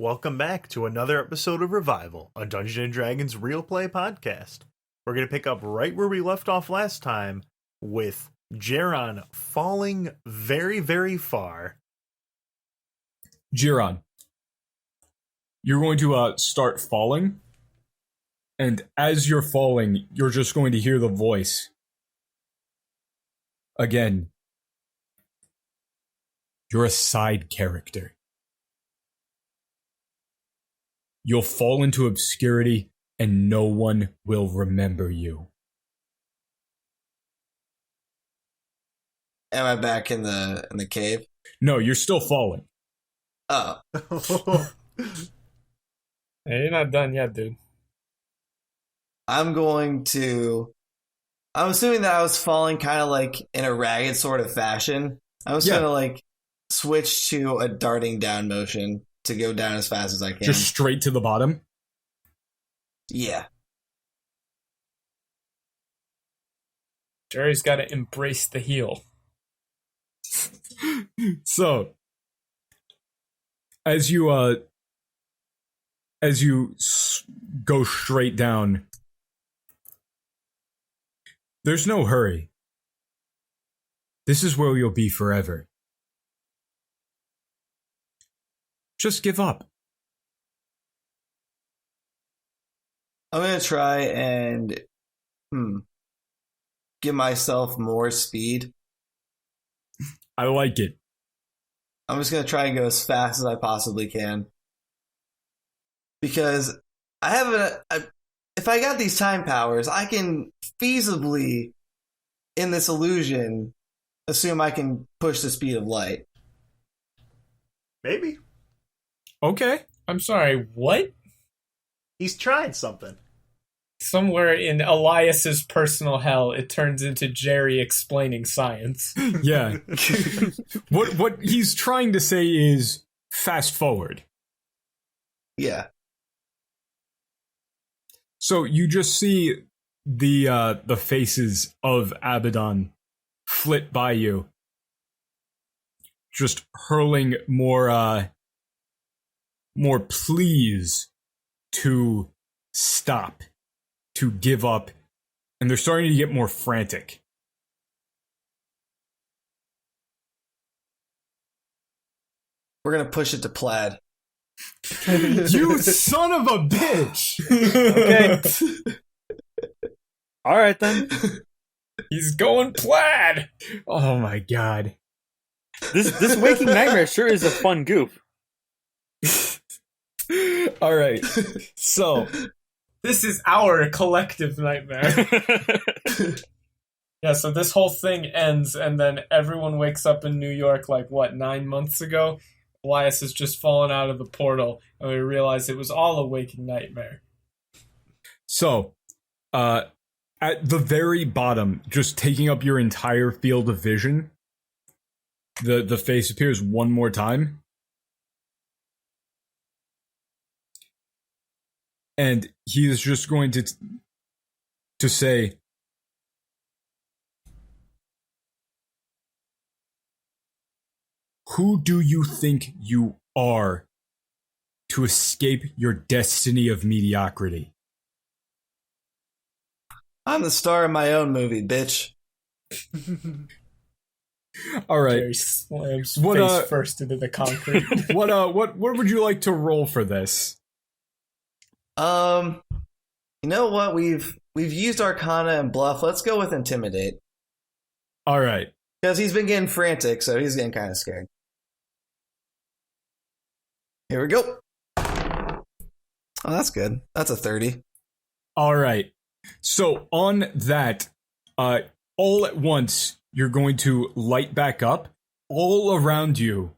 welcome back to another episode of Revival, a Dungeons & Dragons real play podcast. We're going to pick up right where we left off last time with Geron falling very, very far. Geron, you're going to start falling, and as you're falling, you're just going to hear the voice. Again, you're a side character. You'll fall into obscurity, and no one will remember you. Am I back in the cave? No, you're still falling. Oh. Hey, you're not done yet, dude. I'm assuming that I was falling kind of like in a ragged sort of fashion. I was going to like switch to a darting down motion to go down as fast as I can. Just straight to the bottom? Yeah. Jerry's got to embrace the heel. So, as you go straight down, there's no hurry. This is where you'll be forever. Just give up. I'm going to try and give myself more speed. I like it. I'm just going to try and go as fast as I possibly can. Because I have if I got these time powers, I can feasibly, in this illusion, assume I can push the speed of light. Maybe. Okay. I'm sorry, what? He's trying something. Somewhere in Elias's personal hell, it turns into Jerry explaining science. Yeah. What he's trying to say is fast forward. Yeah. So you just see the faces of Abaddon flit by you, just hurling more pleas to stop, to give up, and they're starting to get more frantic. We're going to push it to plaid. You son of a bitch! Okay. All right, then. He's going plaid! Oh my god. This waking nightmare sure is a fun goof. All right. So, This is our collective nightmare. Yeah, so this whole thing ends, and then everyone wakes up in New York 9 months ago? Elias has just fallen out of the portal, and we realize it was all a waking nightmare. So, at the very bottom, just taking up your entire field of vision, the face appears one more time. And he is just going to say, "Who do you think you are to escape your destiny of mediocrity?" I'm the star of my own movie, bitch. All right. Jerry slams face first into the concrete. What would you like to roll for this? You know what? We've used Arcana and Bluff. Let's go with Intimidate. All right. Because he's been getting frantic, so he's getting kind of scared. Here we go. Oh, that's good. That's a 30. All right. So on that, all at once, you're going to light back up. All around you,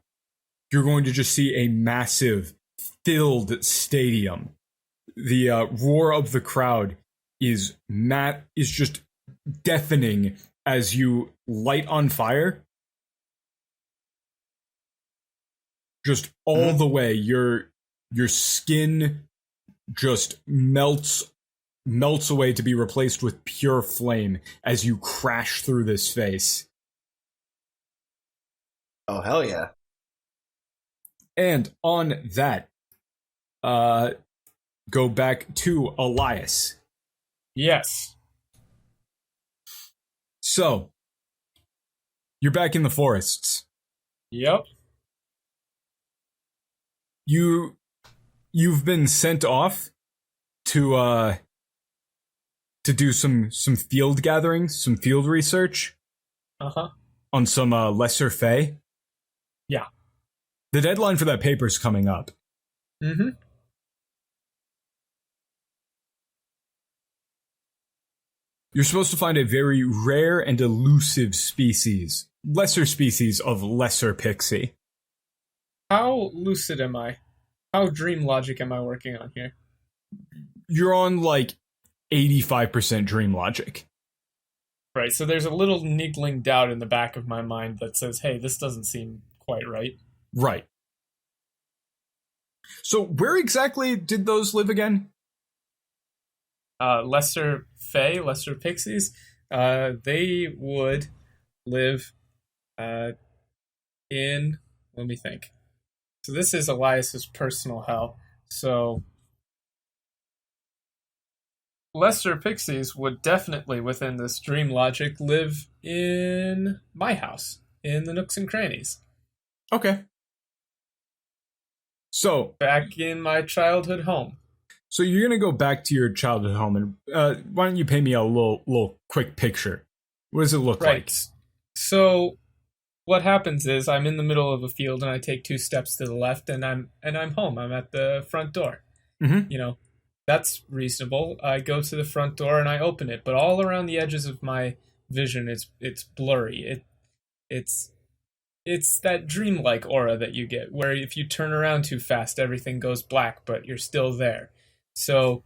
you're going to just see a massive, filled stadium. The roar of the crowd is just deafening as you light on fire. Just all the way, your skin just melts away to be replaced with pure flame as you crash through this face. Oh, hell yeah. And on that, go back to Elias. Yes. So, you're back in the forests. Yep. You've been sent off to do some field gatherings, some field research. Uh-huh. On some lesser fae. Yeah. The deadline for that paper's coming up. Mm-hmm. You're supposed to find a very rare and elusive species. Lesser species of lesser pixie. How lucid am I? How dream logic am I working on here? You're on like 85% dream logic. Right, so there's a little niggling doubt in the back of my mind that says, hey, this doesn't seem quite right. Right. So where exactly did those live again? Lesser Fae, Lesser Pixies, they would live in, let me think. So this is Elias's personal hell. So Lesser Pixies would definitely, within this dream logic, live in my house, in the nooks and crannies. Okay. So Back in my childhood home. So you're gonna go back to your childhood home, and why don't you paint me a little quick picture? What does it look like? So what happens is I'm in the middle of a field and I take 2 steps to the left and I'm home. I'm at the front door. Mm-hmm. You know, that's reasonable. I go to the front door and I open it, but all around the edges of my vision it's blurry. It's that dreamlike aura that you get, where if you turn around too fast, everything goes black, but you're still there. So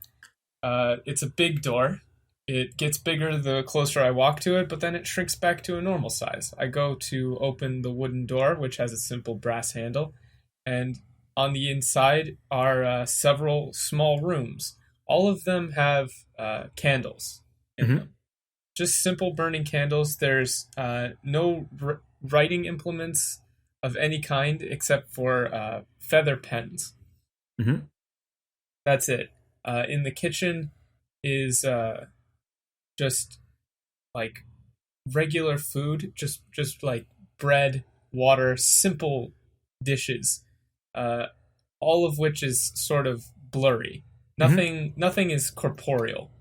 it's a big door. It gets bigger the closer I walk to it, but then it shrinks back to a normal size. I go to open the wooden door, which has a simple brass handle, and on the inside are several small rooms. All of them have candles in them. Just simple burning candles. There's no writing implements of any kind except for feather pens. Mm-hmm. That's it. In the kitchen is just like regular food, just like bread, water, simple dishes, all of which is sort of blurry. Nothing is corporeal.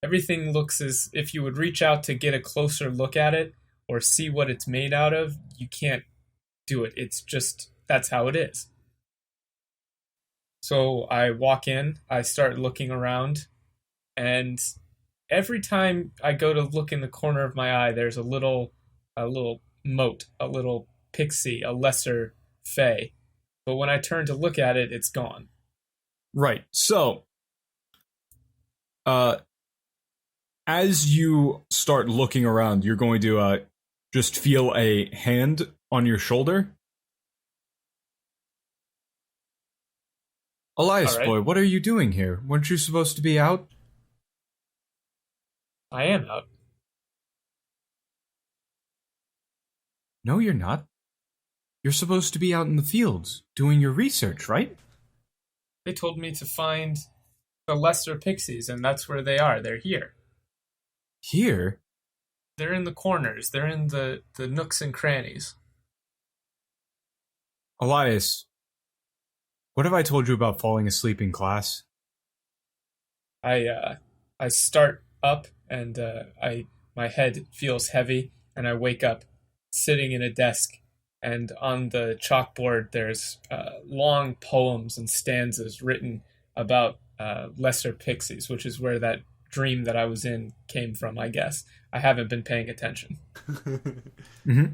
Everything looks as if you would reach out to get a closer look at it or see what it's made out of. You can't do it. It's just, that's how it is. So I walk in, I start looking around, and every time I go to look in the corner of my eye, there's a little mote, a little pixie, a lesser fae. But when I turn to look at it, it's gone. Right. So, as you start looking around, you're going to just feel a hand on your shoulder. Elias, right. boy, what are you doing here? Weren't you supposed to be out? I am out. No, you're not. You're supposed to be out in the fields doing your research, right? They told me to find the lesser pixies, and that's where they are. They're here. Here? They're in the corners. They're in the nooks and crannies. Elias, what have I told you about falling asleep in class? I start up and my head feels heavy, and I wake up sitting in a desk, and on the chalkboard there's long poems and stanzas written about lesser pixies, which is where that dream that I was in came from, I guess. I haven't been paying attention. Mm-hmm.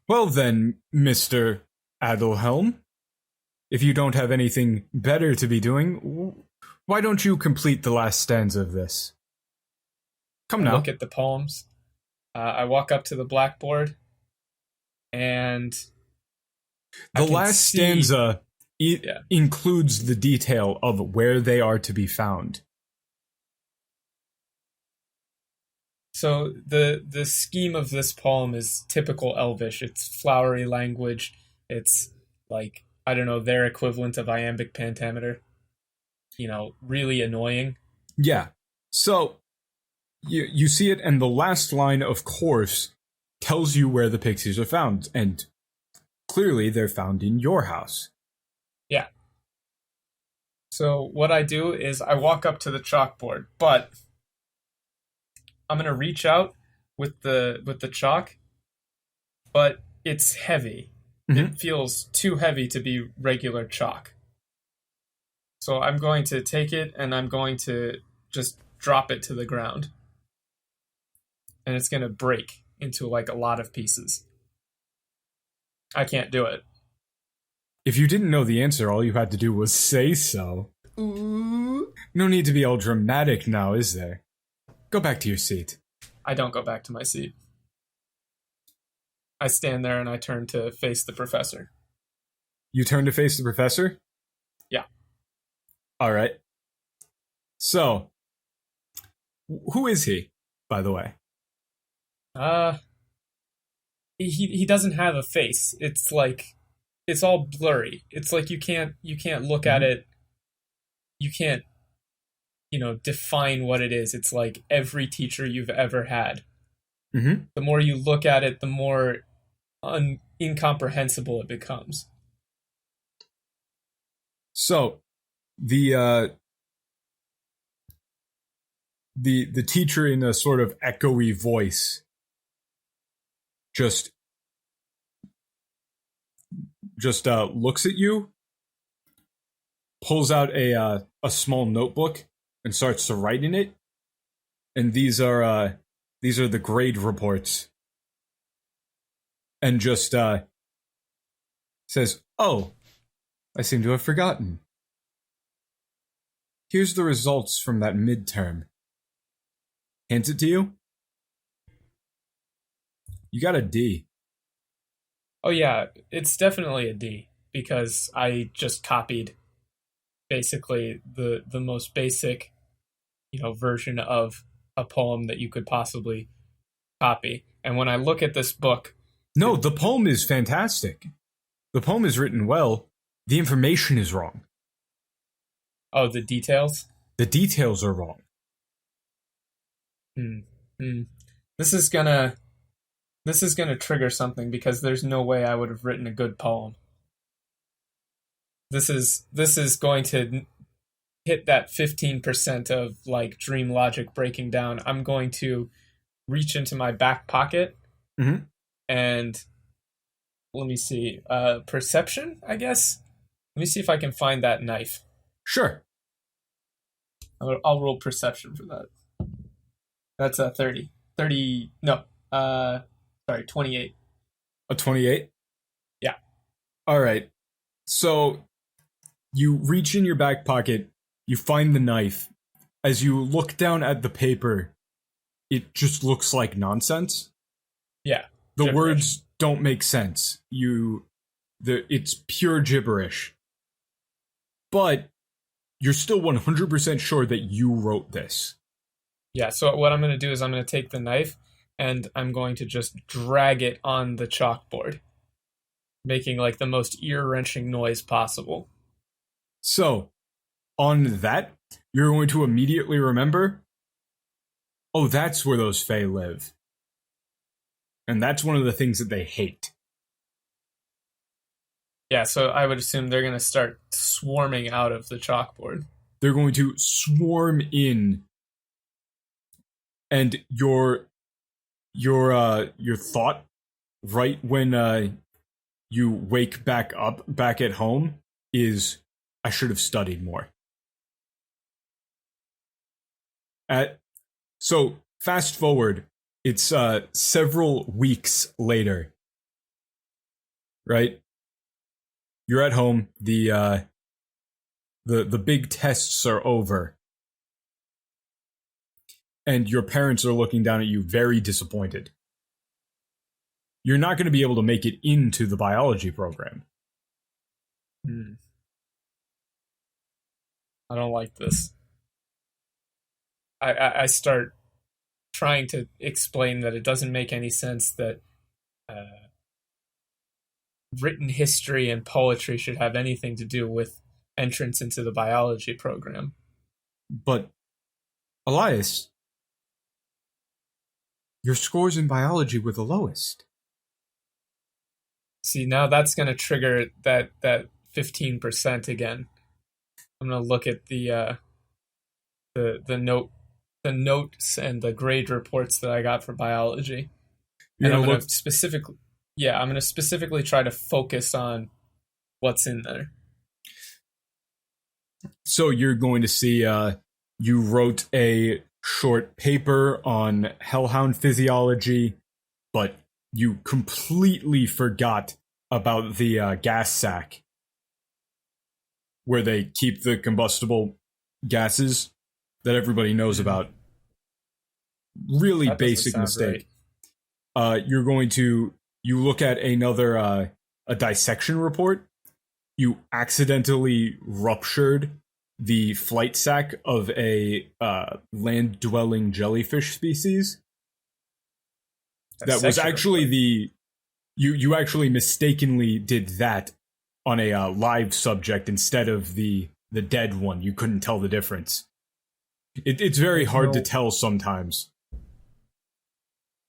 Well then, Mr. Adelhelm, if you don't have anything better to be doing, why don't you complete the last stanza of this? Come now. Look at the poems. I walk up to the blackboard, and the last stanza includes the detail of where they are to be found. So the scheme of this poem is typical Elvish. It's flowery language. It's like, I don't know, their equivalent of iambic pentameter. Really annoying. Yeah. So you see it, and the last line, of course, tells you where the pixies are found, and clearly they're found in your house. Yeah. So what I do is I walk up to the chalkboard, but I'm gonna reach out with the chalk, but it's heavy. It feels too heavy to be regular chalk. So I'm going to take it and I'm going to just drop it to the ground. And it's going to break into like a lot of pieces. I can't do it. If you didn't know the answer, all you had to do was say so. Ooh. No need to be all dramatic now, is there? Go back to your seat. I don't go back to my seat. I stand there and I turn to face the professor. You turn to face the professor? Yeah. All right. So, who is he, by the way? He doesn't have a face. It's like, it's all blurry. It's like you can't look at it. You can't, define what it is. It's like every teacher you've ever had. Mm-hmm. The more you look at it, the more incomprehensible it becomes. So, the teacher, in a sort of echoey voice, just looks at you, pulls out a small notebook, and starts to write in it. And these are the grade reports. And just says, "Oh, I seem to have forgotten. Here's the results from that midterm." Hands it to you. You got a D. Oh yeah, it's definitely a D because I just copied basically the most basic, version of a poem that you could possibly copy. And when I look at this book, No, the poem is fantastic. The poem is written well. The information is wrong. oh, the details. The details are wrong. This is gonna trigger something because there's no way I would have written a good poem. This is going to hit that 15% of like dream logic breaking down. I'm going to reach into my back pocket and let me see, perception, I guess. Let me see if I can find that knife. Sure. I'll roll perception for that. That's a 30. 30, no, sorry, 28. A 28? Yeah. All right. So you reach in your back pocket, you find the knife. As you look down at the paper, it just looks like nonsense. Yeah. The gibberish. words don't make sense. It's pure gibberish. But you're still 100% sure that you wrote this. Yeah, so what I'm going to do is I'm going to take the knife and I'm going to just drag it on the chalkboard, making like the most ear-wrenching noise possible. So, on that, you're going to immediately remember, oh, that's where those Fae live. And that's one of the things that they hate. Yeah, so I would assume they're going to start swarming out of the chalkboard. They're going to swarm in. And your thought right when you wake back up back at home is, I should have studied more. So fast forward, it's several weeks later, right? You're at home. The big tests are over. And your parents are looking down at you very disappointed. You're not going to be able to make it into the biology program. I don't like this. I start trying to explain that it doesn't make any sense that written history and poetry should have anything to do with entrance into the biology program. But, Elias, your scores in biology were the lowest. See, now that's going to trigger that 15% again. I'm going to look at the notes and the grade reports that I got for biology. And I'm going to specifically try to focus on what's in there. So you're going to see you wrote a short paper on hellhound physiology, but you completely forgot about the gas sack where they keep the combustible gases that everybody knows about. Really basic mistake. Right. You look at another a dissection report. You accidentally ruptured the flight sac of a land-dwelling jellyfish species. That was actually you actually mistakenly did that on a live subject instead of the dead one. You couldn't tell the difference. It's very hard to tell sometimes.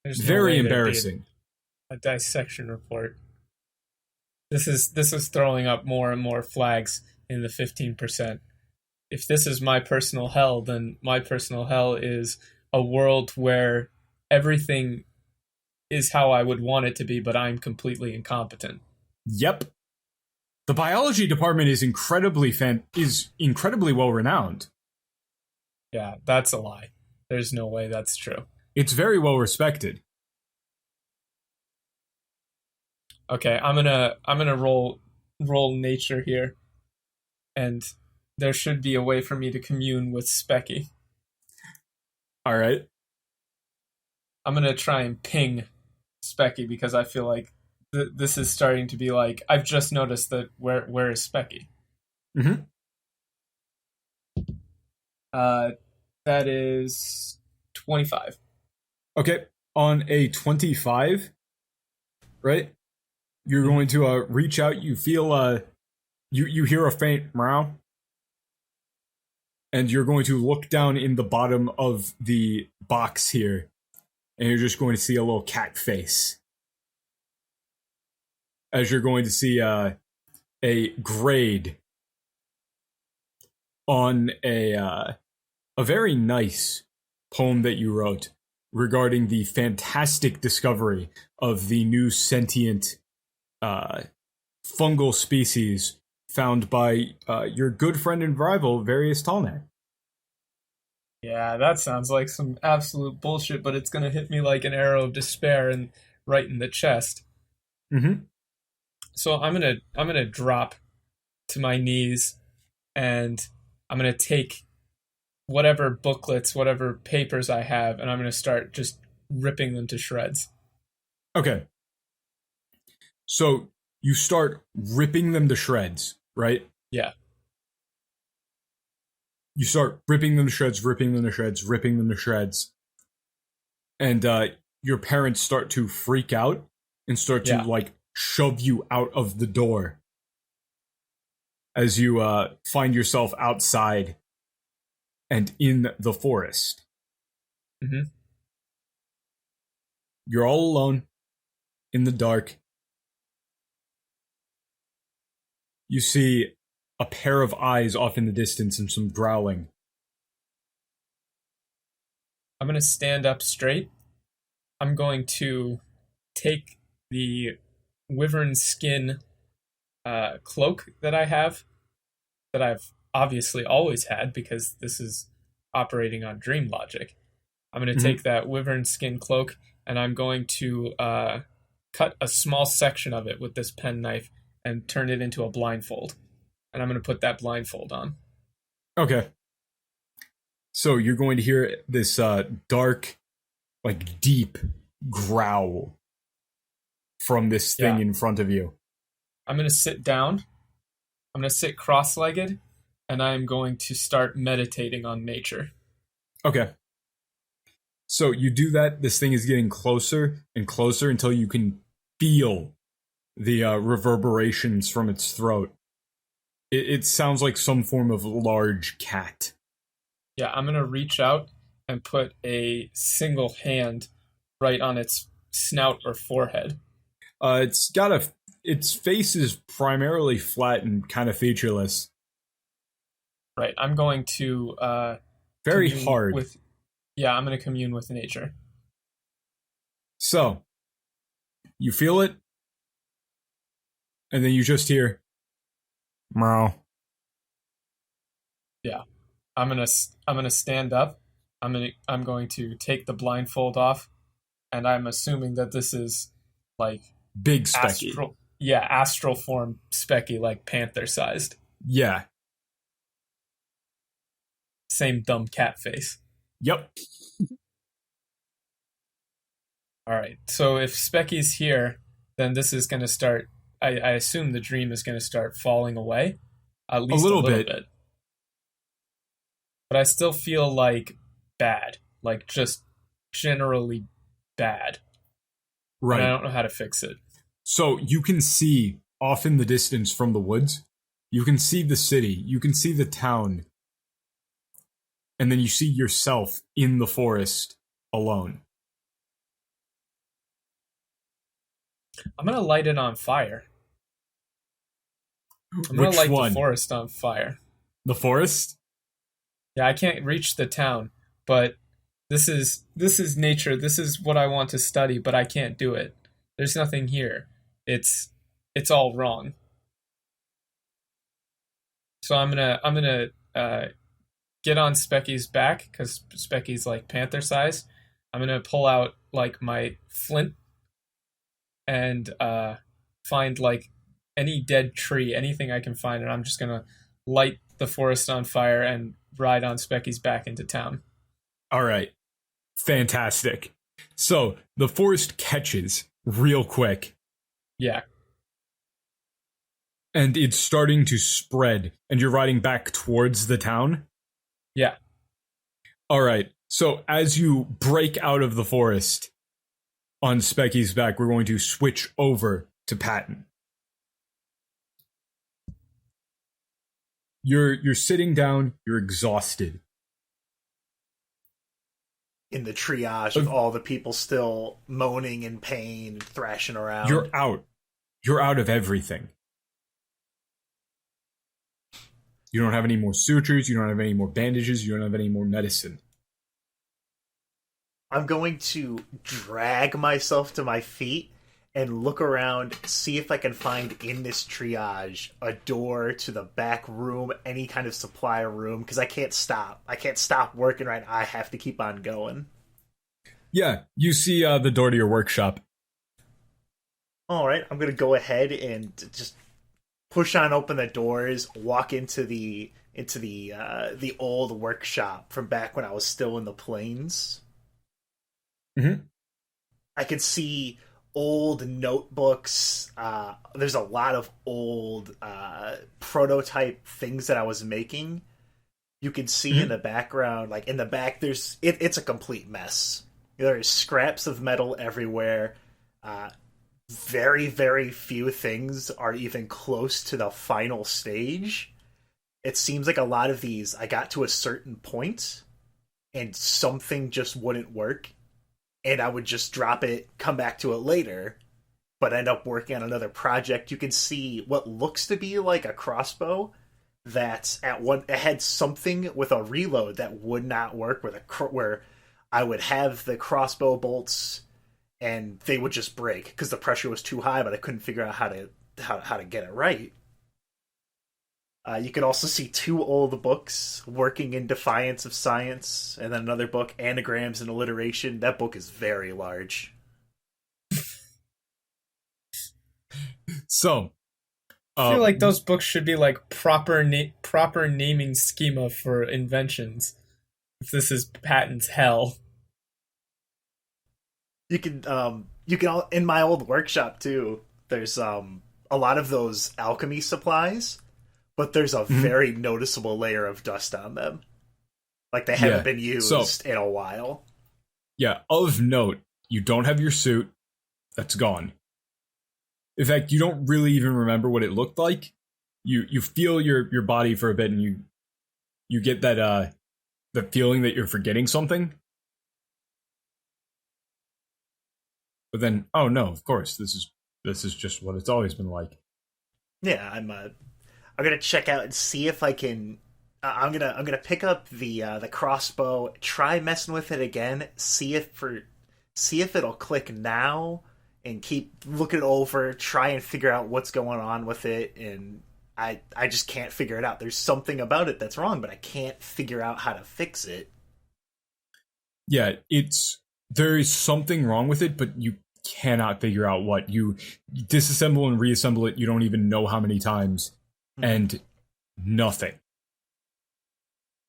Very embarrassing. A dissection report. This is throwing up more and more flags in the 15%. If this is my personal hell, then my personal hell is a world where everything is how I would want it to be, but I'm completely incompetent. Yep. The biology department is incredibly well renowned. Yeah, that's a lie. There's no way that's true. It's very well respected. Okay, I'm gonna roll nature here, and there should be a way for me to commune with Specky. All right. I'm gonna try and ping Specky because I feel like this is starting to be like I've just noticed that where is Specky? Mm-hmm. That is 25. Okay, on a 25, right? You're going to reach out. You feel you hear a faint meow, and you're going to look down in the bottom of the box here, and you're just going to see a little cat face. As you're going to see a grade on a very nice poem that you wrote regarding the fantastic discovery of the new sentient fungal species found by your good friend and rival, Various Tallneck. Yeah, that sounds like some absolute bullshit, but it's gonna hit me like an arrow of despair and right in the chest. Mm-hmm. So I'm gonna drop to my knees, and I'm gonna take whatever booklets, whatever papers I have, and I'm gonna start just ripping them to shreds. Okay. So you start ripping them to shreds, right? Yeah. You start ripping them to shreds, ripping them to shreds, ripping them to shreds. And your parents start to freak out and start to like shove you out of the door as you find yourself outside and in the forest. Mm-hmm. You're all alone in the dark. You see a pair of eyes off in the distance and some growling. I'm going to stand up straight. I'm going to take the wyvern skin cloak that I have, that I've obviously always had because this is operating on dream logic. I'm going to take that wyvern skin cloak and I'm going to cut a small section of it with this penknife and turn it into a blindfold. And I'm going to put that blindfold on. Okay. So you're going to hear this dark, like deep growl from this thing in front of you. I'm going to sit down. I'm going to sit cross-legged, and I'm going to start meditating on nature. Okay. So you do that. This thing is getting closer and closer until you can feel the reverberations from its throat. It sounds like some form of large cat. Yeah, I'm gonna reach out and put a single hand right on its snout or forehead. Its face is primarily flat and kind of featureless. Right. I'm going to Very commune hard. I'm gonna commune with nature. So, you feel it, and then you just hear, meow. Yeah. I'm gonna stand up. I'm going to take the blindfold off, and I'm assuming that this is like Big Specky. astral form Specky, like panther sized. Yeah. Same dumb cat face. Yep. All right. So if Specky's here, then this is going to start. I assume the dream is going to start falling away, at least a little bit. But I still feel like bad, like just generally bad. Right. And I don't know how to fix it. So you can see off in the distance from the woods, you can see the city, you can see the town, and then you see yourself in the forest alone. I'm going to light it on fire. I'm going to light the forest on fire. The forest? Yeah, I can't reach the town, but this is nature. This is what I want to study, but I can't do it. There's nothing here. It's all wrong. So I'm gonna get on Specky's back because Specky's like panther size. I'm gonna pull out like my flint and find like any dead tree, anything I can find, and I'm just gonna light the forest on fire and ride on Specky's back into town. All right. Fantastic. So the forest catches real quick. Yeah. And it's starting to spread, and you're riding back towards the town? Yeah. All right. So as you break out of the forest on Specky's back, we're going to switch over to Patton. You're sitting down, you're exhausted. In the triage of all the people still moaning in pain, thrashing around. You're out. You're out of everything. You don't have any more sutures, you don't have any more bandages, you don't have any more medicine. I'm going to drag myself to my feet and look around, see if I can find in this triage a door to the back room, any kind of supply room, because I can't stop. I can't stop working right now. I have to keep on going. Yeah, you see the door to your workshop. All right, I'm going to go ahead and just push on open the doors, walk into the old workshop from back when I was still in the plains. Mm-hmm. I can see old notebooks. There's a lot of old prototype things that I was making. You can see in the background, like in the back, it's a complete mess. There's scraps of metal everywhere. Very, very few things are even close to the final stage. It seems like a lot of these, I got to a certain point, and something just wouldn't work. And I would just drop it, come back to it later, but end up working on another project. You can see what looks to be like a crossbow that it had something with a reload that would not work, where I would have the crossbow bolts and they would just break because the pressure was too high, but I couldn't figure out how to get it right. You could also see two old books, Working in Defiance of Science, and then another book, Anagrams and Alliteration. That book is very large. So, I feel like those books should be like proper naming schema for inventions. If this is Patton's hell. You can in my old workshop too, there's a lot of those alchemy supplies, but there's a very noticeable layer of dust on them. Like they haven't been used in a while. Yeah, of note, you don't have your suit. That's gone. In fact, you don't really even remember what it looked like. You feel your body for a bit, and you get that the feeling that you're forgetting something. But then, oh no, of course, this is just what it's always been like. Yeah, I'm gonna check out and see if I can. I'm gonna pick up the crossbow, try messing with it again, see if it'll click now, and keep looking over, try and figure out what's going on with it, and I just can't figure it out. There's something about it that's wrong, but I can't figure out how to fix it. Yeah, there is something wrong with it, but you cannot figure out what. You disassemble and reassemble it, you don't even know how many times, and nothing.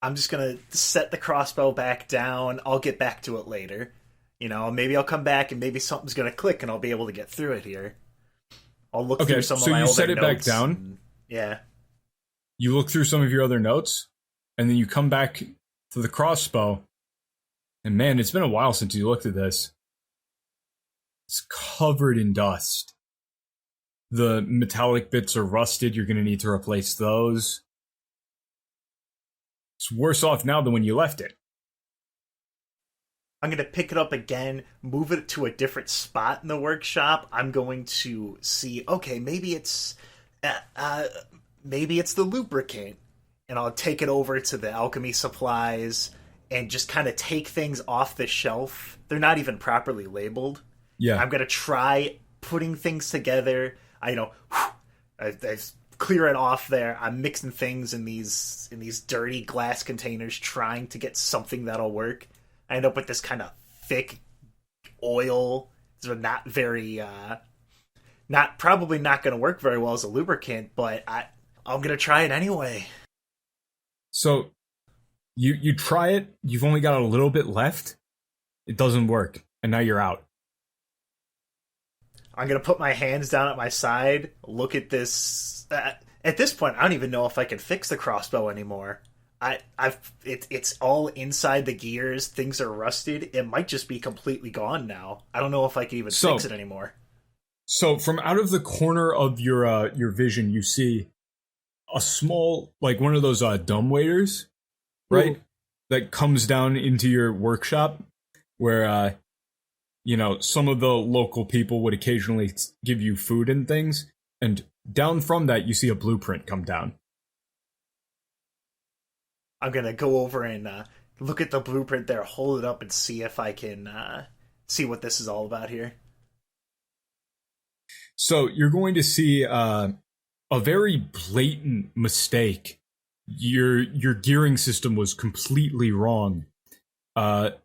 I'm just gonna set the crossbow back down. I'll get back to it later. You know, maybe I'll come back and maybe something's gonna click and I'll be able to get through it here. I'll look through some of my older notes. So you set it back down? And, yeah. You look through some of your other notes, and then you come back to the crossbow, and man, it's been a while since you looked at this. It's covered in dust. The metallic bits are rusted. You're going to need to replace those. It's worse off now than when you left it. I'm going to pick it up again, move it to a different spot in the workshop. I'm going to see, okay, maybe it's the lubricant. And I'll take it over to the alchemy supplies and just kind of take things off the shelf. They're not even properly labeled. Yeah. I'm going to try putting things together. I clear it off there. I'm mixing things in these dirty glass containers, trying to get something that'll work. I end up with this kind of thick oil. It's not very, probably not going to work very well as a lubricant, but I'm going to try it anyway. So you try it. You've only got a little bit left. It doesn't work, and now you're out. I'm going to put my hands down at my side, look at this. At this point, I don't even know if I can fix the crossbow anymore. It's all inside the gears. Things are rusted. It might just be completely gone now. I don't know if I can even fix it anymore. So from out of the corner of your vision, you see a small, like one of those dumb waiters, right? Ooh. That comes down into your workshop where some of the local people would occasionally give you food and things, and down from that you see a blueprint come down. I'm gonna go over and look at the blueprint there, hold it up, and see if I can see what this is all about here. So you're going to see a very blatant mistake. Your gearing system was completely wrong, but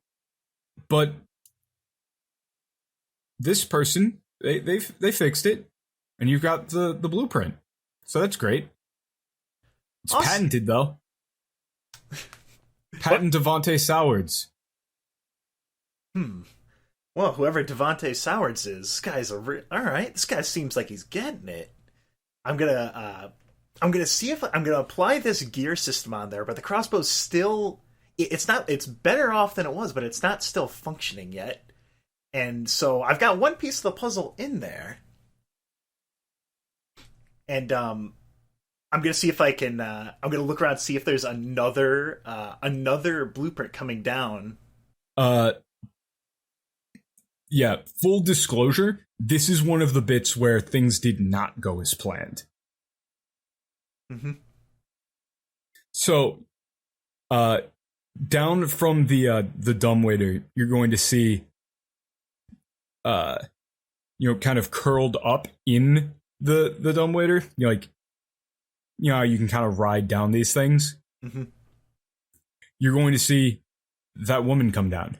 this person they fixed it, and you've got the blueprint. So that's great. It's awesome. Patented though. Patent Devontae Sowards. Well, whoever Devontae Sowards is, this guy's all right. This guy seems like he's getting it. I'm gonna see if I'm gonna apply this gear system on there, but the crossbow's still. It's better off than it was, but it's not still functioning yet. And so I've got one piece of the puzzle in there, and I'm gonna see if I can. I'm gonna look around, see if there's another blueprint coming down. Yeah. Full disclosure: this is one of the bits where things did not go as planned. Mm-hmm. So, down from the dumbwaiter, you're going to see, kind of curled up in the dumbwaiter. How you can kind of ride down these things. Mm-hmm. You're going to see that woman come down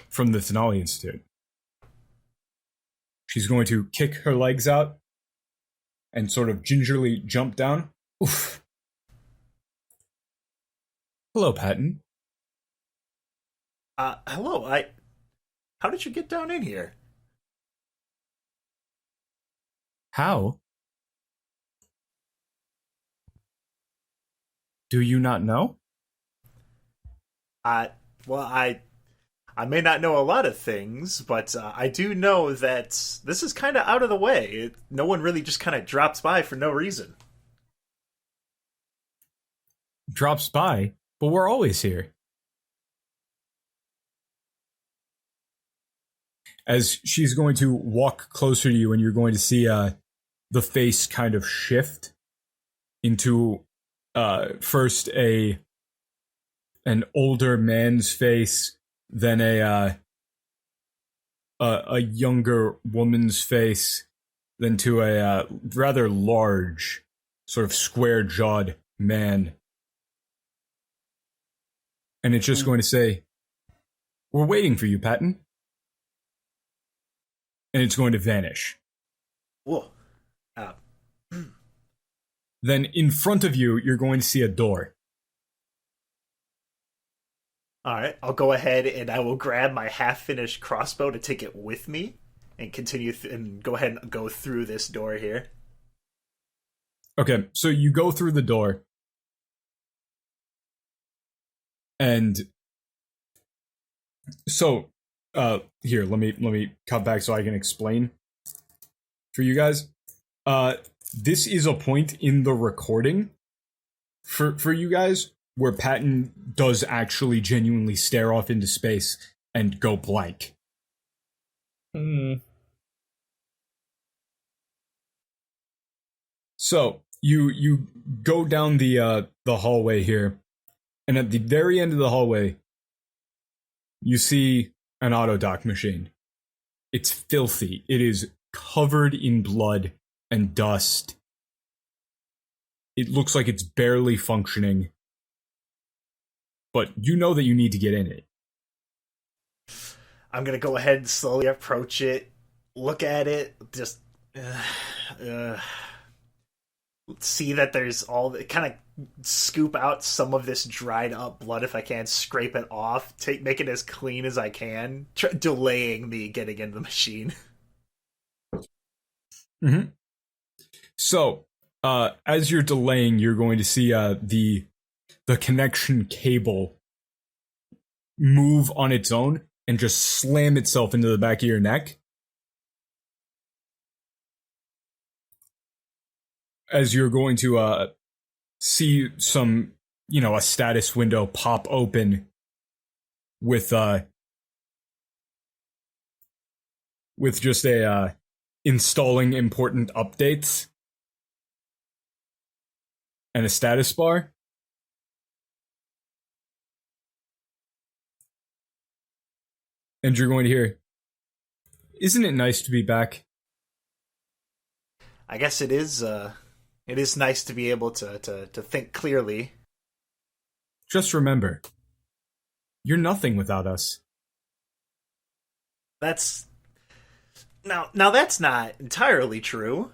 from the Tenali Institute. She's going to kick her legs out and sort of gingerly jump down. Oof. Hello, Patton. Hello. How did you get down in here? How? Do you not know? Well, I may not know a lot of things, but I do know that this is kind of out of the way. No one really just kind of drops by for no reason. Drops by, but we're always here. As she's going to walk closer to you, and you're going to see the face kind of shift into first an older man's face, then a younger woman's face, then to a rather large, sort of square-jawed man. And it's just going to say, "We're waiting for you, Patton." And it's going to vanish. Whoa. Then in front of you, you're going to see a door. Alright, I'll go ahead and I will grab my half-finished crossbow to take it with me and continue and go ahead and go through this door here. Okay, so you go through the door. And so here, let me cut back so I can explain for you guys. This is a point in the recording for you guys where Patton does actually genuinely stare off into space and go blank. So you go down the hallway here, and at the very end of the hallway, you see an AutoDock machine. It's filthy. It is covered in blood and dust. It looks like it's barely functioning. But you know that you need to get in it. I'm gonna go ahead and slowly approach it, look at it, just see that there's all the kind of scoop out some of this dried up blood if I can, scrape it off, make it as clean as I can, delaying me getting into the machine. Mm-hmm. So, as you're delaying, you're going to see the connection cable move on its own and just slam itself into the back of your neck. As you're going to see some, a status window pop open with just a installing important updates and a status bar. And you're going to hear, "Isn't it nice to be back?" I guess it is. It is nice to be able to think clearly. Just remember, you're nothing without us. That's now that's not entirely true.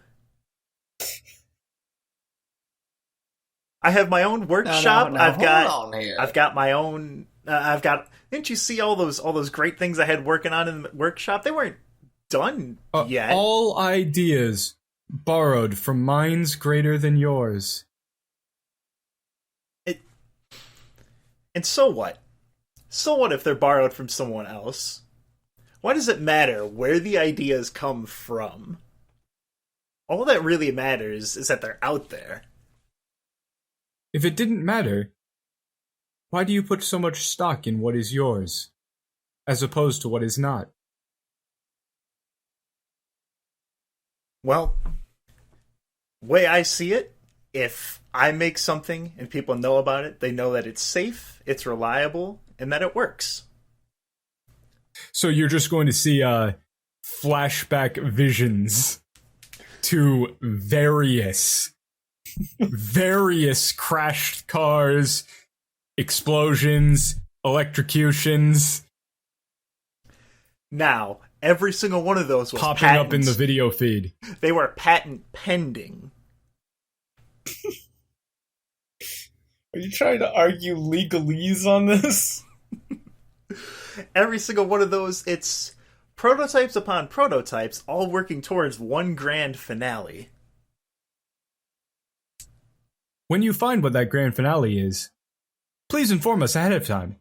I have my own workshop. No, I've hold got my own. I've got. Didn't you see all those great things I had working on in the workshop? They weren't done yet. All ideas borrowed from minds greater than yours. And so what? So what if they're borrowed from someone else? Why does it matter where the ideas come from? All that really matters is that they're out there. If it didn't matter, why do you put so much stock in what is yours, as opposed to what is not? Well, way I see it, if I make something and people know about it, they know that it's safe, it's reliable, and that it works. So you're just going to see flashback visions to various crashed cars, explosions, electrocutions. Now, every single one of those was popping up in the video feed. They were patent pending. Are you trying to argue legalese on this? Every single one of those, it's prototypes upon prototypes, all working towards one grand finale. When you find what that grand finale is, please inform us ahead of time.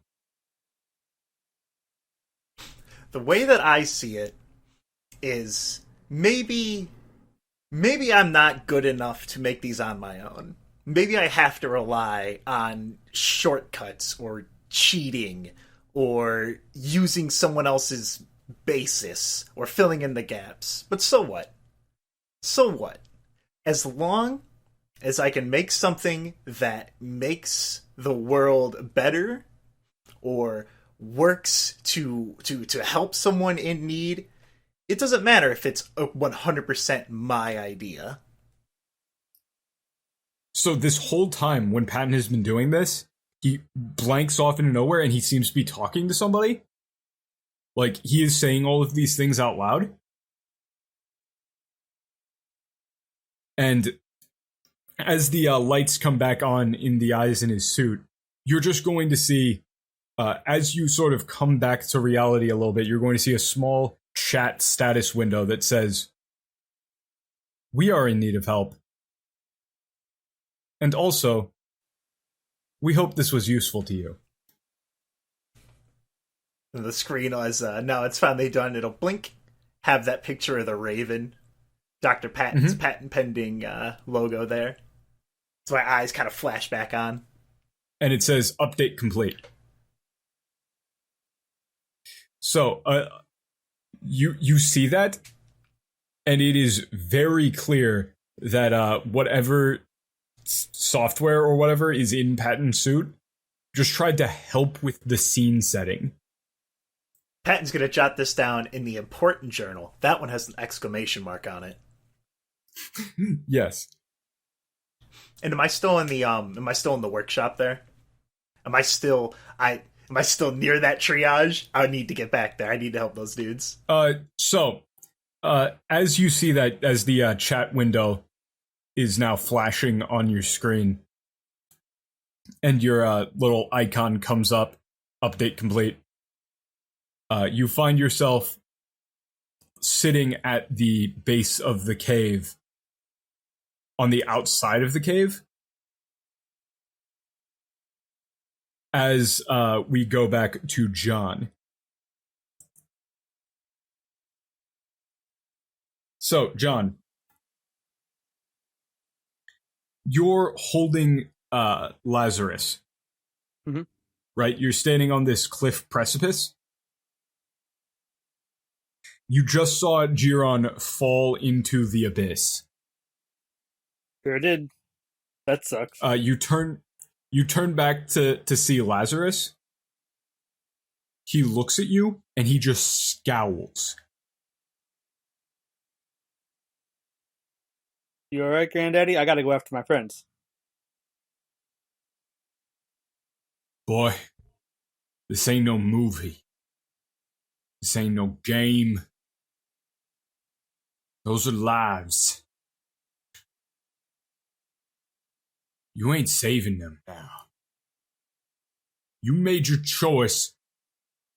The way that I see it is maybe I'm not good enough to make these on my own. Maybe I have to rely on shortcuts or cheating or using someone else's basis or filling in the gaps. But so what? So what? As long as I can make something that makes the world better or works to help someone in need, it doesn't matter if it's 100% my idea. So this whole time when Patton has been doing this, he blanks off into nowhere and he seems to be talking to somebody. Like, he is saying all of these things out loud. And as the lights come back on in the eyes in his suit, you're just going to see, as you sort of come back to reality a little bit, you're going to see a small chat status window that says, "We are in need of help. And also, we hope this was useful to you." And the screen was, now it's finally done. It'll blink, have that picture of the Raven, Dr. Patton's patent pending logo there. So my eyes kind of flash back on. And it says, "Update complete." So, you see that, and it is very clear that whatever software or whatever is in Patton's suit just tried to help with the scene setting. Patton's going to jot this down in the important journal. That one has an exclamation mark on it. Yes. And am I still in the workshop there? Am I still near that triage? I need to get back there. I need to help those dudes. As you see that, as the chat window is now flashing on your screen, and your little icon comes up, update complete, you find yourself sitting at the base of the cave, on the outside of the cave, as we go back to John. So, John, you're holding Lazarus, right? You're standing on this cliff precipice. You just saw Giron fall into the abyss. Sure did. That sucks. You turn back to see Lazarus. He looks at you and he just scowls. You alright, Granddaddy? I gotta go after my friends. Boy, this ain't no movie. This ain't no game. Those are lives. You ain't saving them now. You made your choice.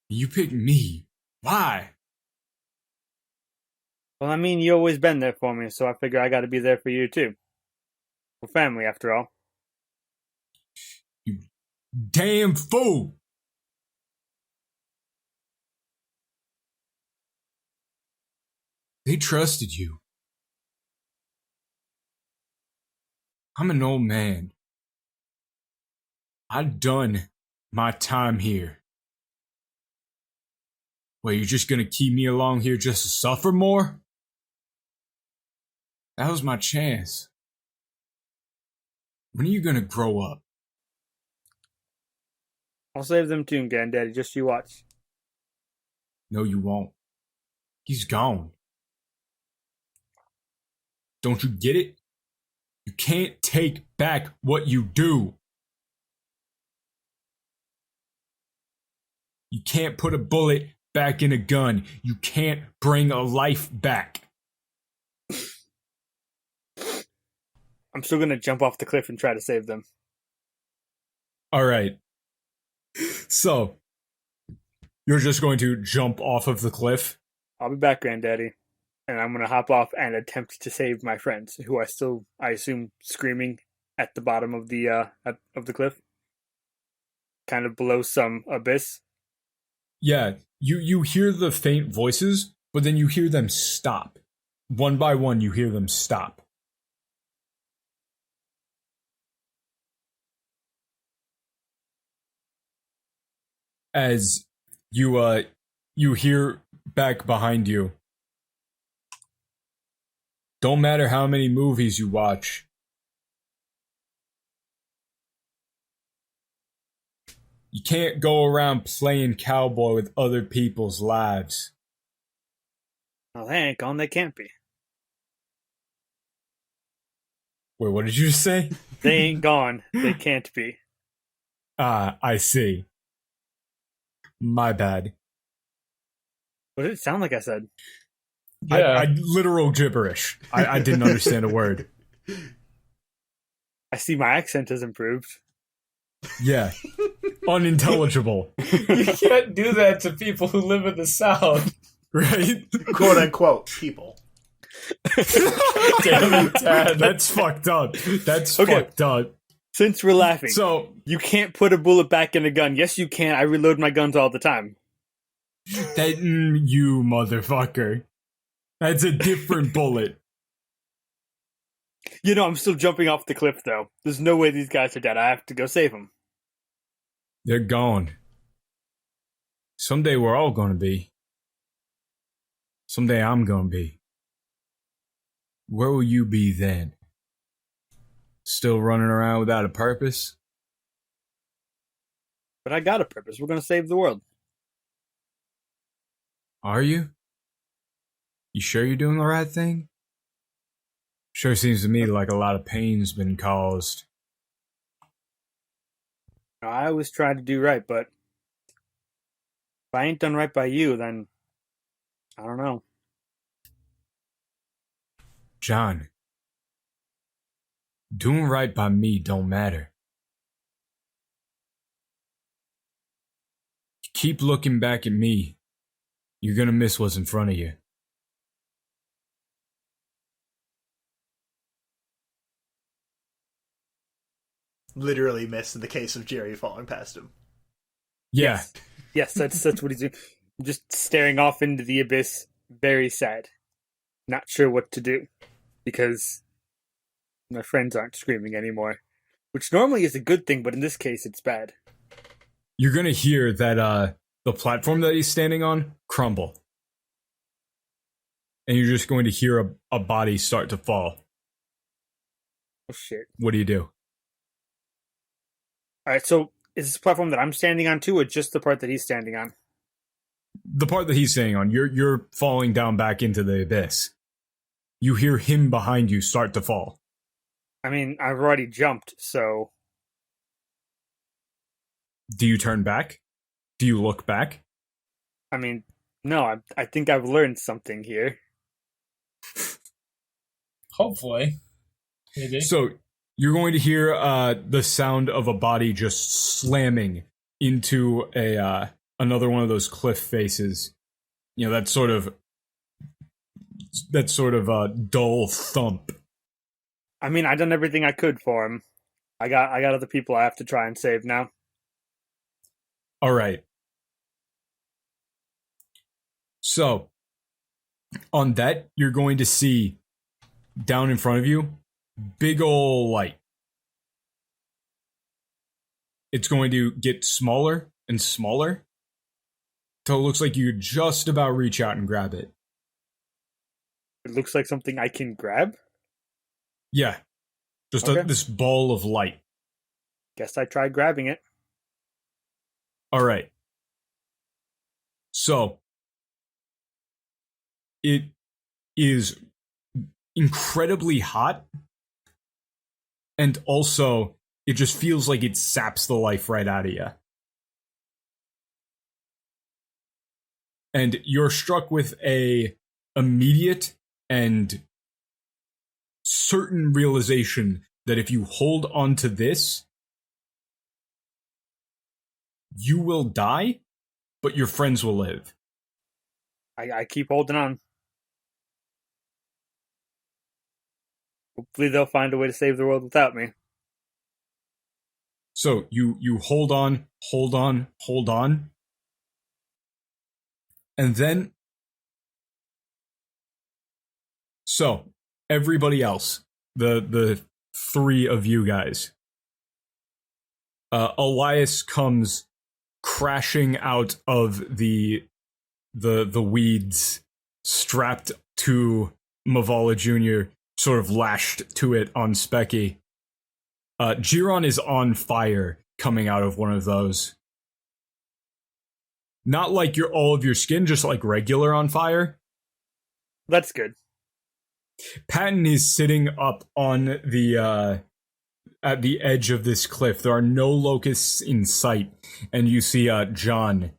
You picked me. Why? Well, I mean, you always been there for me, so I figure I gotta be there for you too. We're family, after all. You damn fool! They trusted you. I'm an old man. I've done my time here. Well, you're just gonna keep me along here just to suffer more? That was my chance. When are you gonna grow up? I'll save them too, Granddaddy. Just you watch. No, you won't. He's gone. Don't you get it? You can't take back what you do. You can't put a bullet back in a gun. You can't bring a life back. I'm still gonna jump off the cliff and try to save them. All right. So, you're just going to jump off of the cliff? I'll be back, Granddaddy. And I'm gonna hop off and attempt to save my friends, who are still, I assume, screaming at the bottom of the cliff, kind of below some abyss. Yeah, you hear the faint voices, but then you hear them stop. One by one, you hear them stop. As you hear back behind you. Don't matter how many movies you watch. You can't go around playing cowboy with other people's lives. Oh, they ain't gone. They can't be. Wait, what did you say? They ain't gone. They can't be. Ah, I see. My bad. What did it sound like I said? Yeah. I literal gibberish. I didn't understand a word. I see my accent has improved. Yeah. Unintelligible. You can't do that to people who live in the South. Right? Quote unquote people. Damn it, Dad. That's fucked up. That's Okay. fucked up. Since we're laughing, So, you can't put a bullet back in a gun. Yes, you can. I reload my guns all the time. you motherfucker. That's a different bullet. You know, I'm still jumping off the cliff, though. There's no way these guys are dead. I have to go save them. They're gone. Someday we're all gonna be. Someday I'm gonna be. Where will you be then? Still running around without a purpose? But I got a purpose. We're going to save the world. Are you? You sure you're doing the right thing? Sure seems to me like a lot of pain's been caused. I always try to do right, but if I ain't done right by you, then I don't know. John, doing right by me don't matter. You keep looking back at me, you're gonna miss what's in front of you. Literally missed in the case of Jerry falling past him. Yeah, Yes, that's what he's doing. I'm just staring off into the abyss, very sad. Not sure what to do. Because my friends aren't screaming anymore. Which normally is a good thing, but in this case it's bad. you're gonna hear that the platform that he's standing on crumble. And you're just going to hear a body start to fall. Oh shit. What do you do? Alright, so is this a platform that I'm standing on too, or just the part that he's standing on? The part that he's standing on, you're falling down back into the abyss. You hear him behind you start to fall. I mean, I've already jumped, so Do you turn back? Do you look back? I mean, no, I think I've learned something here. Hopefully. Maybe. So you're going to hear the sound of a body just slamming into a another one of those cliff faces. You know, that sort of dull thump. I mean, I done everything I could for him. I got other people I have to try and save now. All right. So on that, you're going to see down in front of you, big ol' light. It's going to get smaller and smaller till it looks like you just about reach out and grab it. It looks like something I can grab. Yeah, just Okay. this ball of light. Guess I tried grabbing it. All right. So it is incredibly hot, and also it just feels like it saps the life right out of you. And you're struck with a immediate and certain realization that if you hold on to this, you will die, but your friends will live. I keep holding on. Hopefully they'll find a way to save the world without me. So you hold on, And then, so everybody else, the three of you guys, Elias comes crashing out of the weeds, strapped to Mavala Jr., sort of lashed to it on Specky. Giron is on fire coming out of one of those. Not like all of your skin, just like regular on fire. That's good. Patton is sitting up on the at the edge of this cliff. There are no locusts in sight, and you see John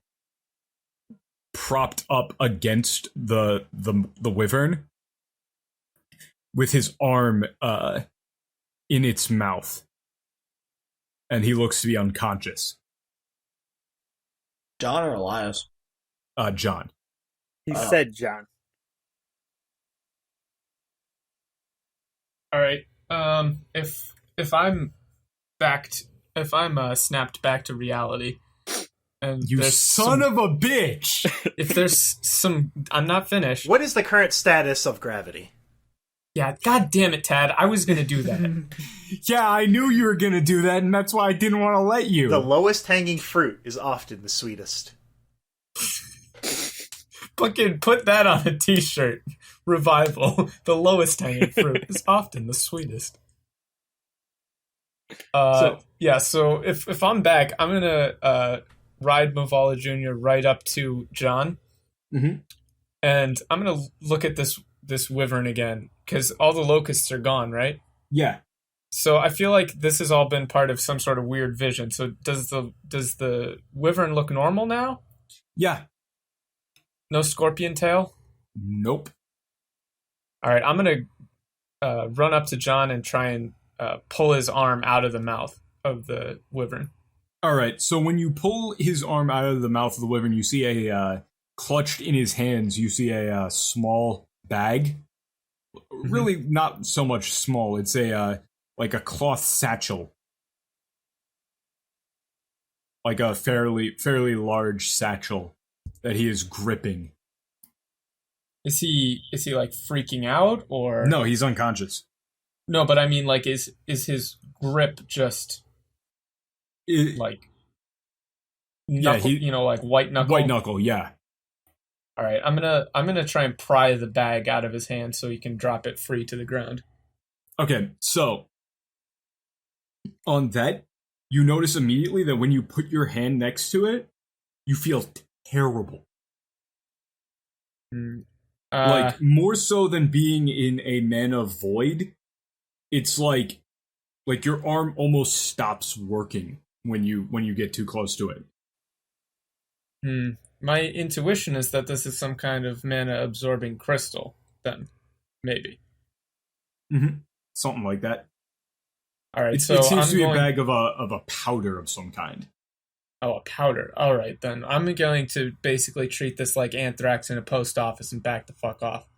propped up against the wyvern with his arm in its mouth, and he looks to be unconscious. John or Elias? John. He said John. All right. If I'm snapped back to reality, and You son of a bitch! if there's some, I'm not finished. What is the current status of gravity? Yeah, god damn it, Tad. I was gonna do that. Yeah, I knew you were gonna do that, and that's why I didn't want to let you. The lowest hanging fruit is often the sweetest. Fucking put that on a t-shirt. Revival. The lowest hanging fruit is often the sweetest. So if I'm back, I'm gonna ride Mavala Jr. right up to John. Mm-hmm. And I'm gonna look at this wyvern again, because all the locusts are gone, right? Yeah. So I feel like this has all been part of some sort of weird vision. So does the wyvern look normal now? Yeah. No scorpion tail? Nope. All right, I'm going to run up to John and try and pull his arm out of the mouth of the wyvern. All right, so when you pull his arm out of the mouth of the wyvern, you see clutched in his hands, you see a small bag. Mm-hmm. Really not so much small, it's like a cloth satchel. Like a fairly large satchel that he is gripping. Is he like freaking out, or no? He's unconscious. No, but I mean, like, is his grip just like knuckle, like white knuckle? White knuckle, yeah. All right, I'm gonna try and pry the bag out of his hand so he can drop it free to the ground. Okay, so on that, you notice immediately that when you put your hand next to it, you feel terrible. Like, more so than being in a mana void, it's like your arm almost stops working when you get too close to it. My intuition is that this is some kind of mana absorbing crystal, then. Maybe. Mm-hmm. Something like that. All right, it seems to be a bag of a powder of some kind. Oh, a powder. All right, then I'm going to basically treat this like anthrax in a post office and back the fuck off.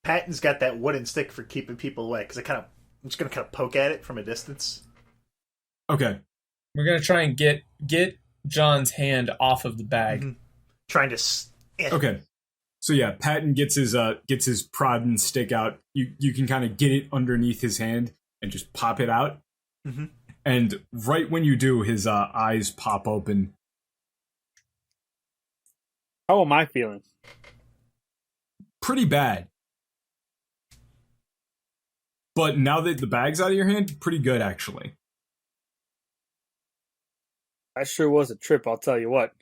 Patton's got that wooden stick for keeping people away, because I'm just going to kind of poke at it from a distance. Okay. We're going to try and get John's hand off of the bag. Mm-hmm. Trying to... Okay. So yeah, Patton gets his prod and stick out. You can kind of get it underneath his hand and just pop it out. Mm-hmm. And right when you do, his eyes pop open. How am I feeling? Pretty bad. But now that the bag's out of your hand, pretty good, actually. That sure was a trip, I'll tell you what.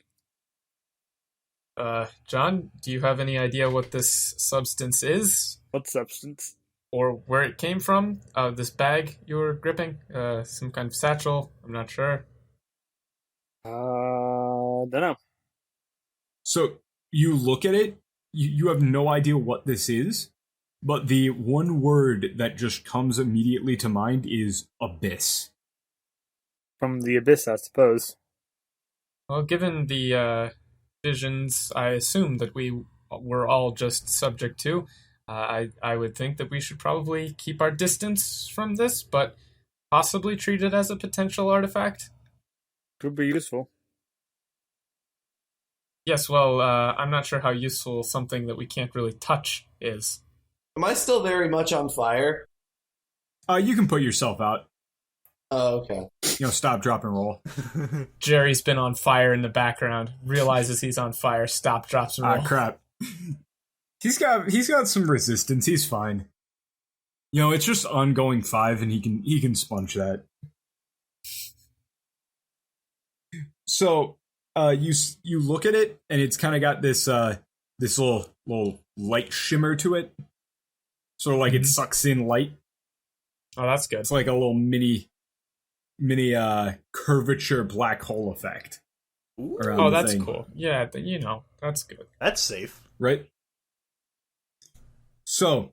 John, do you have any idea what this substance is? What substance? Or where it came from? This bag you were gripping? Some kind of satchel? I'm not sure. Don't know. So you look at it, you have no idea what this is, but the one word that just comes immediately to mind is abyss. From the abyss, I suppose. Well, given the visions I assume that we were all just subject to, I would think that we should probably keep our distance from this, but possibly treat it as a potential artifact. Could be useful. Yes, well, I'm not sure how useful something that we can't really touch is. Am I still very much on fire? You can put yourself out. Oh, okay. Stop, drop, and roll. Jerry's been on fire in the background, realizes he's on fire, stop, drops, and roll. Ah, crap. He's got some resistance. He's fine. It's just ongoing 5, and he can sponge that. So, you look at it, and it's kind of got this little light shimmer to it, sort of like it sucks in light. Oh, that's good. It's like a little mini curvature black hole effect. Oh, that's cool. Yeah, that's good. That's safe. Right? So,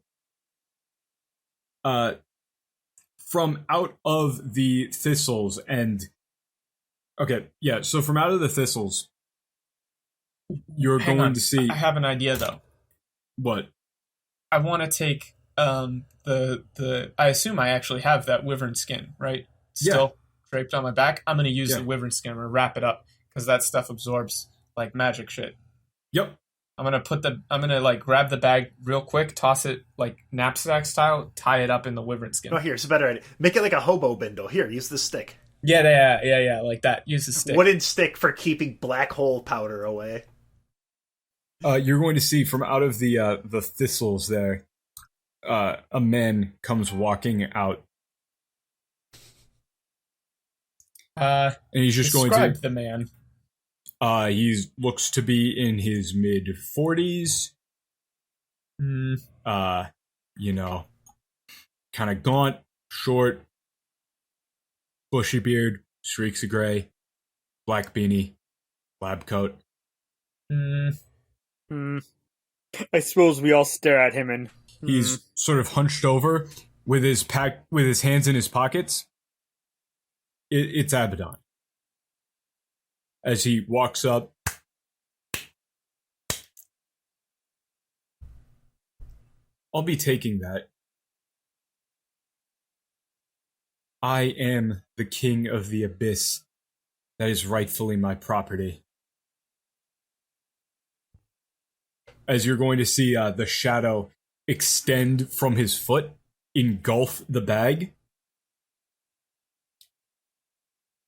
from out of the thistles so from out of the thistles, you're going to see... I have an idea, though. What? I want to take the I assume I actually have that wyvern skin, right? Still draped on my back. I'm going to use the wyvern skin. I'm going to wrap it up because that stuff absorbs like magic shit. Yep. I'm going to like grab the bag real quick, toss it like knapsack style, tie it up in the wyvern skin. Oh, here, it's a better idea. Make it like a hobo bindle. Here, use this stick. Yeah, like that. Use the stick. Wooden stick for keeping black hole powder away. You're going to see from out of the thistles there, a man comes walking out. And he's just going to describe the man. He looks to be in his mid-40s. Kind of gaunt, short, bushy beard, streaks of gray, black beanie, lab coat. I suppose we all stare at him and... He's sort of hunched over with his hands in his pockets. It's Abaddon. As he walks up, I'll be taking that. I am the king of the abyss. That is rightfully my property. As you're going to see the shadow extend from his foot, engulf the bag,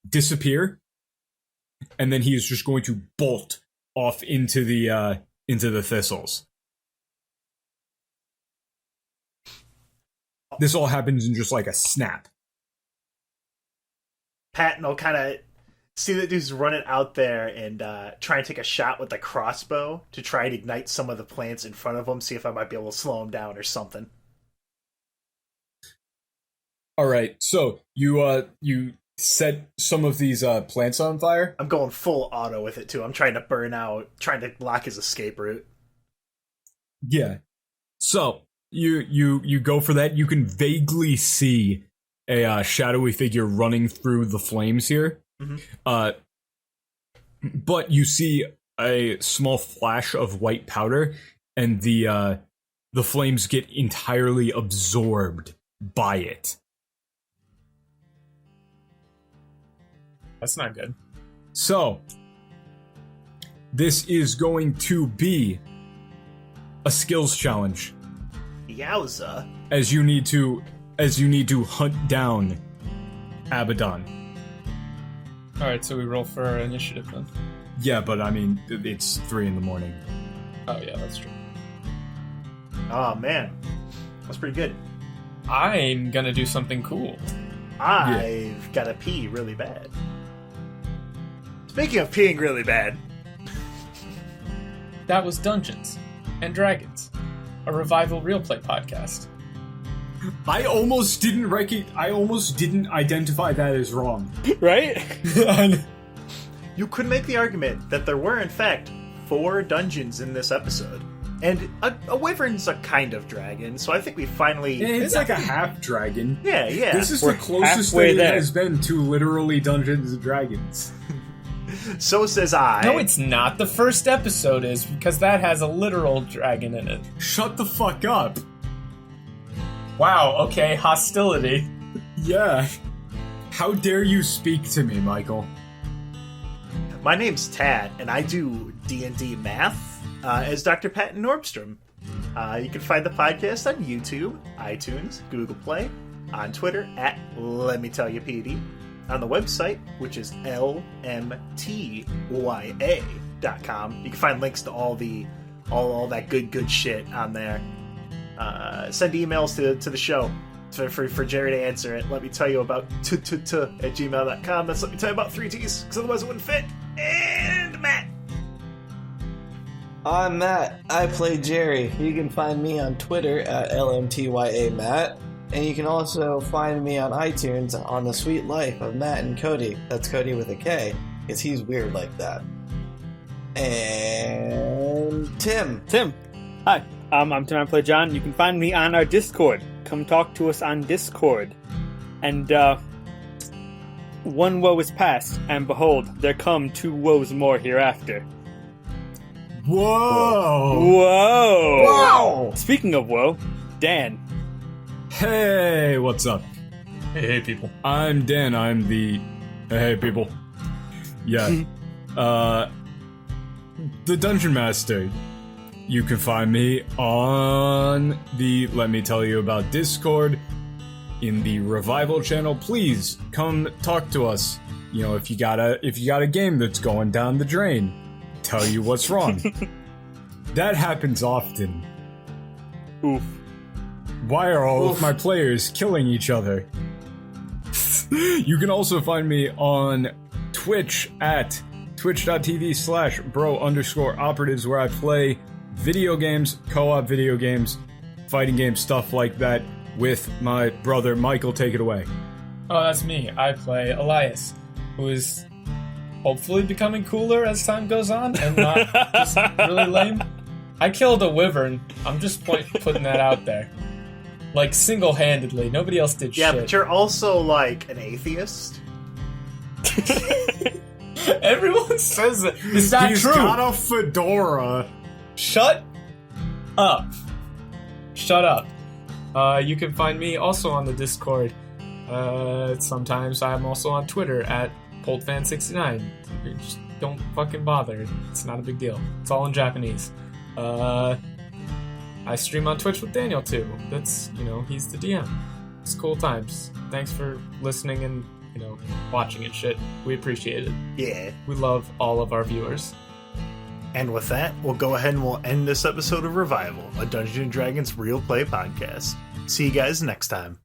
disappear, and then he is just going to bolt off into the thistles. This all happens in just like a snap. Patton will kind of see that dude's running out there and try and take a shot with the crossbow to try and ignite some of the plants in front of him, see if I might be able to slow him down or something. All right, so you set some of these plants on fire? I'm going full auto with it, too. I'm trying to burn out, trying to block his escape route. Yeah. So, you go for that. You can vaguely see a shadowy figure running through the flames here. Mm-hmm. But you see a small flash of white powder, and the flames get entirely absorbed by it. That's not good. So, this is going to be a skills challenge. Yowza. As you need to hunt down Abaddon. Alright, so we roll for our initiative then. Yeah, but I mean, it's 3 a.m. Oh yeah, that's true. Oh man, that's pretty good. I'm gonna do something cool. I've gotta pee really bad. Speaking of peeing really bad, that was Dungeons and Dragons, a revival real play podcast. I almost didn't identify that as wrong. Right? You could make the argument that there were in fact 4 dungeons in this episode. And a wyvern's a kind of dragon, so I think we finally... It's like a half dragon. Yeah. This is the closest that it has been to literally Dungeons and Dragons. So says I. No, it's not. The first episode is, because that has a literal dragon in it. Shut the fuck up. Wow, okay, hostility. Yeah. How dare you speak to me, Michael? My name's Tad, and I do D&D math as Dr. Patton Nordstrom. You can find the podcast on YouTube, iTunes, Google Play, on Twitter at LMTYA PD, on the website, which is LMTYA.com. You can find links to all that good shit on there. Send emails to the show for Jerry to answer it. Let me tell you about at gmail.com. That's let me tell you about 3 T's, because otherwise it wouldn't fit. And Matt. I'm Matt. I play Jerry. You can find me on Twitter at LMTYA Matt. And you can also find me on iTunes on The Sweet Life of Matt and Kody. That's Kody with a K, because he's weird like that. And Tim. Hi, I'm Tim. I play John. You can find me on our Discord. Come talk to us on Discord. And one woe is past, and behold, there come 2 woes more hereafter. Whoa! Speaking of woe, Dan. Hey, what's up? Hey, people. I'm Dan. I'm the... Hey, people. Yeah. The Dungeon Master. You can find me on the Let Me Tell You About Discord, in the Revival channel. Please come talk to us. You know, if you got a game that's going down the drain, tell you what's wrong. That happens often. Oof. Why are all of my players killing each other? You can also find me on Twitch at twitch.tv/bro_operatives, where I play video games, co-op video games, fighting games, stuff like that, with my brother Michael. Take it away. Oh, that's me. I play Elias, who is hopefully becoming cooler as time goes on and not just really lame. I killed a wyvern. I'm just putting that out there. Like, single-handedly. Nobody else did shit. Yeah, but you're also, like, an atheist. Everyone says it. Is that He's true? got a fedora. Shut up. Shut up. You can find me also on the Discord. Sometimes I'm also on Twitter at PoltFan69. Just don't fucking bother. It's not a big deal. It's all in Japanese. I stream on Twitch with Daniel too. That's, he's the DM. It's cool times. Thanks for listening and, watching and shit. We appreciate it. Yeah. We love all of our viewers. And with that, we'll go ahead and we'll end this episode of Revival, a Dungeons & Dragons real play podcast. See you guys next time.